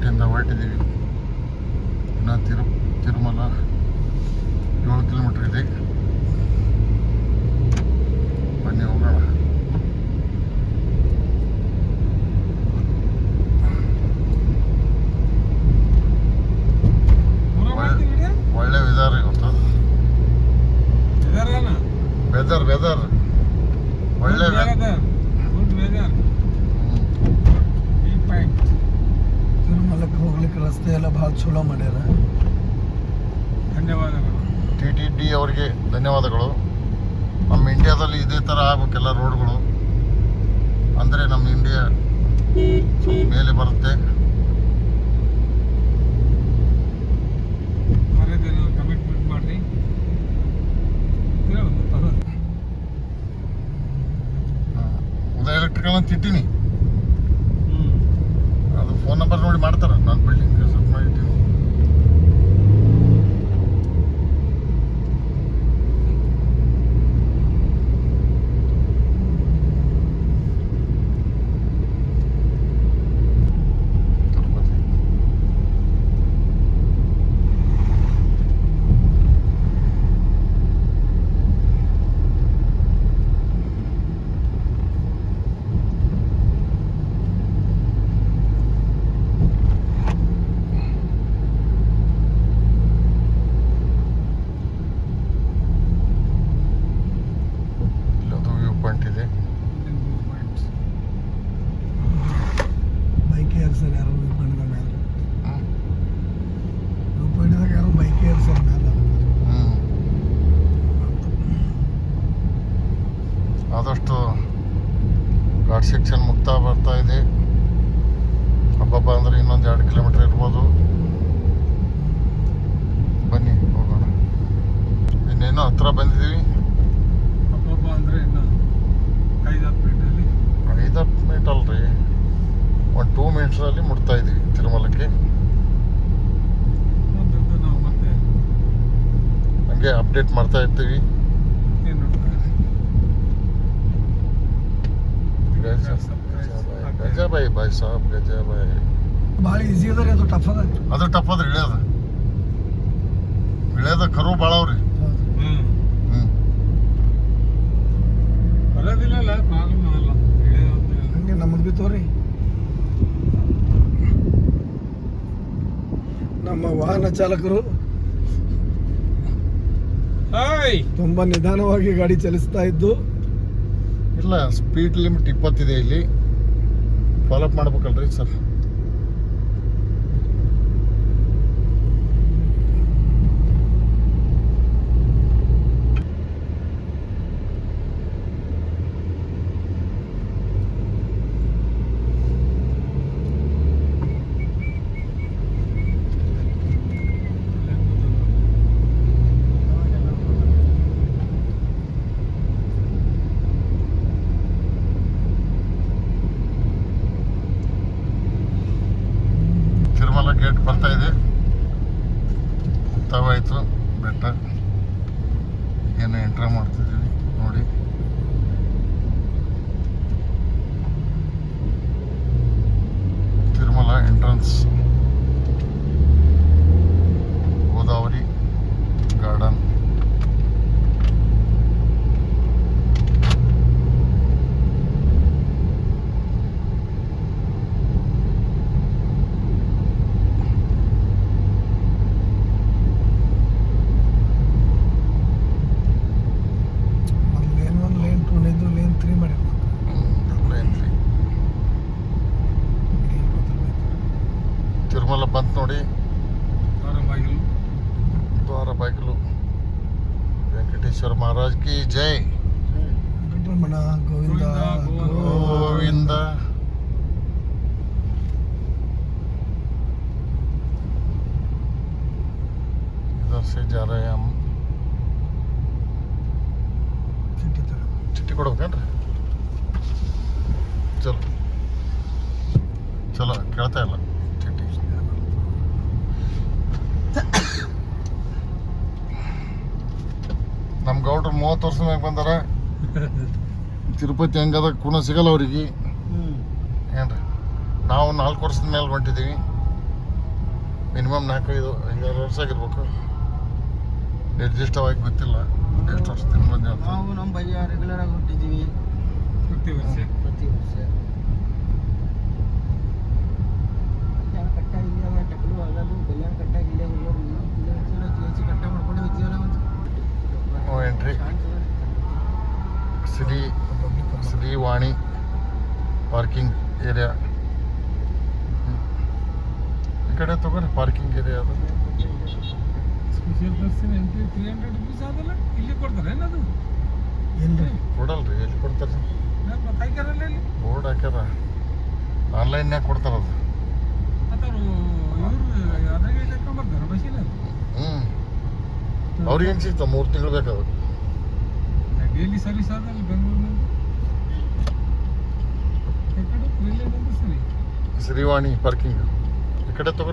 ಏರ್ಪೋರ್ಟಿಂದ ಹೊರಟಿದ್ದೀವಿ. ಇನ್ನು ತಿರುಮಲ 7 ಕಿಲೋಮೀಟ್ರ್ ಇದೆ. ಬನ್ನಿ ಹೋಗೋಣ. ಒಳ್ಳೆ ವೆದರ್ ಇವತ್ತು. ವೆದರ್ ಒಳ್ಳೆ ತಿರುಮಲಕ್ಕೆ ಹೋಗ್ಲಿಕ್ಕೆ ರಸ್ತೆ ಎಲ್ಲ ಭಾಳ ಚಲೋ ಮಾಡ್ಯಾರ. ಧನ್ಯವಾದಗಳು TTD ಅವರಿಗೆ ಧನ್ಯವಾದಗಳು. ನಮ್ಮ ಇಂಡಿಯಾದಲ್ಲಿ ಇದೇ ಥರ ಆಗಬೇಕೆಲ್ಲ ರೋಡ್ಗಳು, ಅಂದರೆ ನಮ್ಮ ಇಂಡಿಯಾ ಸ್ವಲ್ಪ ಮೇಲೆ ಬರುತ್ತೆ. ಕಮಿಟ್ಮೆಂಟ್ ಮಾಡ್ರಿ. ಉದಯ ಎಲೆಕ್ಟ್ರಿಕಲ್ ಅಂತ ಇಟ್ಟಿನಿ, ಅದು ಫೋನ್ ನಂಬರ್ ನೋಡಿ ಮಾಡ್ತಾರೆ. ನಾನು ಬಿಲ್ಡಿಂಗ್ ಸ್ವಲ್ಪ ಮಾಡಿದ್ದೀನಿ. ಬೈಕ್ ಏರ್ಸರ್ ಯಾರೋ ಬಂದ ಮೇಲೆ ರೂಪಾಯಿದಾಗ ಯಾರೋ ಬೈಕ್ ಏರ್ಸರ್ ಮೇಲೆ ಆದಷ್ಟು ಘಾಟ್ ಸೆಕ್ಷನ್ ಮುಕ್ತ ಬರ್ತಾ ಇದೆ. ಹಬ್ಬ ಅಂದರೆ ಇನ್ನೊಂದು 2 ಕಿಲೋಮೀಟರ್ ಇರ್ಬೋದು. ಬನ್ನಿ ಹೋಗೋಣ. ಇನ್ನೇನು ಹತ್ರ ಬಂದಿದ್ದೀವಿ. ಹಬ್ಬ ಅಂದರೆ ಇನ್ನು 5-10 ಮಿನಿಟ್ ಅಲ್ರಿ, ಒಂದು 2 ಮಿನಿಟ್ಸಲ್ಲಿ ಮುಟ್ತಾ ಇದ್ದೀವಿ ತಿರುಮಲಕ್ಕೆ. ನಾವು ಮತ್ತೆ ಹಂಗೆ ಅಪ್ಡೇಟ್ ಮಾಡ್ತಾ ಇರ್ತೀವಿ. ಗಜಾಬಾಯಿ ಬಾಯ್ ಸಾಬ್, ಗಜಾಬಾಯಿ. ಭಾಳ ಈಸಿ ಅದ ರೀ, ಅದು ಟಫ್ ಅದ. ಅದು ಟಫ್ ಅದ್ರಿ, ಇಳಿಯೋದ ಕರು ಭಾಳ ಅವ್ರಿ. ಬರೋದಿಲ್ಲ ಪ್ರಾಬ್ಲಮ್ ಆಗಲ್ಲ. ಹಂಗೆ ನಮ್ಮದು ಬಿ ತೋರಿ. ನಮ್ಮ ವಾಹನ ಚಾಲಕರು ತುಂಬ ನಿಧಾನವಾಗಿ ಗಾಡಿ ಚಲಿಸ್ತಾ ಇದ್ದು. ಇಲ್ಲ, ಸ್ಪೀಡ್ ಲಿಮಿಟ್ 20 ಇದೆ ಇಲ್ಲಿ. ಫಾಲೋಅಪ್ ಮಾಡ್ಬೇಕಲ್ರಿ ಸರ್. ತಿರುಮಲ ಗೇಟ್ ಬರ್ತಾ ಇದೆ, ಮುಕ್ತಾವಾಯಿತು ಬೆಟ್ಟ. ಏನು ಎಂಟ್ರ್ ಮಾಡ್ತಿದ್ದೀವಿ ನೋಡಿ. Tirumala entrance, Godavari garden. ತಿರುಮಲ ಬಂತು ನೋಡಿ, ದ್ವಾರ ಬಾಗಿಲು. ವೆಂಕಟೇಶ್ವರ ಮಹಾರಾಜ್ ಕಿ ಜೈ. ರಮಣ ಗೋವಿಂದ ಗೋವಿಂದ. इधर से जा रहे हैं हम. ಚಿಟ್ಟಿ ಕೊಡ್ಬೇಕೇನ್ರಿ? ಚಲೋ ಚಲೋ ಕೇಳ್ತಾ ಇಲ್ಲ ಚಿಟ್ಟಿ. ನಮ್ಮ ಗೌಡ್ರು 30 ವರ್ಷ ಮ್ಯಾಗ ಬಂದಾರ. ತಿರುಪತಿ ಹೆಂಗದ ಕೂನ ಸಿಗಲ್ಲ ಅವ್ರಿಗೆ ಏನ್ರಿ. ನಾವು 4 ವರ್ಷದ ಮೇಲೆ ಹೊಂಟಿದ್ದೀವಿ. ಮಿನಿಮಮ್ 4-5 ವರ್ಷ ಆಗಿರ್ಬೇಕು. ನಿರ್ದಿಷ್ಟವಾಗಿ ಗೊತ್ತಿಲ್ಲ ಎಷ್ಟು ವರ್ಷದಿಂದ ಬಂದೆ ಅಂತ. ನಾವು ನಮ್ಮ ಭಯ್ಯ ರೆಗ್ಯುಲರ್ ಆಗಿ ಹೊಂಟಿದ್ದೀವಿ ಪ್ರತಿ ವರ್ಷ ಪ್ರತಿ ವರ್ಷ. ಕಲ್ಯಾಣ ಕಟ್ಟ ಇಲ್ಲೇ ಟಕಲು ಆಗೋದು, ಕಲ್ಯಾಣ ಕಟ್ಟ ಇಲ್ಲೇ ಹೋಗೋರು, ಇಲ್ಲೇ ಹೆಚ್ಚು ಕಟ್ಟ ಮಾಡ್ಕೊಂಡು ಹೋಗ್ತೀವಲ್ಲ ಮತ್ತು no entry. Srivani parking area. ಈ ಕಡೆ ತಗೋರಿ ಪಾರ್ಕಿಂಗ್ ಏರಿಯಾ ಅದು. ಸ್ಪೆಷಲ್ ದರ್ಶನ ಎಂಟ್ರಿ 300 ರುಪೀಸ್ ಆದಲ್ಲ, ಇಲ್ಲಿ ಕೊಡ್ತಾರೆ ಏನದು? ಏನ್ರಿ ಕೊಡಲ್ರಿ, ಎಲ್ಲಿ ಕೊಡ್ತಾರೆ? ಮತ್ತೆ ಹಾಕ್ಯಾರಲ್ಲ ಇಲ್ಲಿ ಬೋರ್ಡ್ ಹಾಕ್ಯಾರ, ಆನ್ಲೈನ್ಯಾಗ ಕೊಡ್ತಾರ ಅದು. ಮತ್ತು ಇವರು ಅದ್ರಾಗೆ ಕರ್ಕೊಂಬರ್ತಾರೆ ಬಸ್ಸಿನ. ಅವ್ರಿಗೇನು ಸಿಗ್ತಾವ? 3 ತಿಂಗಳು ಬೇಕಾದ. ಡೈಲಿ ಸರ್ವಿಸ್ ಆದಲ್ಲಿ ಬೆಂಗಳೂರಿನಲ್ಲಿ ಈ ಕಡೆ ರೈಲ್ವೆ ಬಂದು ಸರಿ. ಶ್ರೀವಾಣಿ ಪಾರ್ಕಿಂಗ್ ಈ ಕಡೆ ತಗೋ.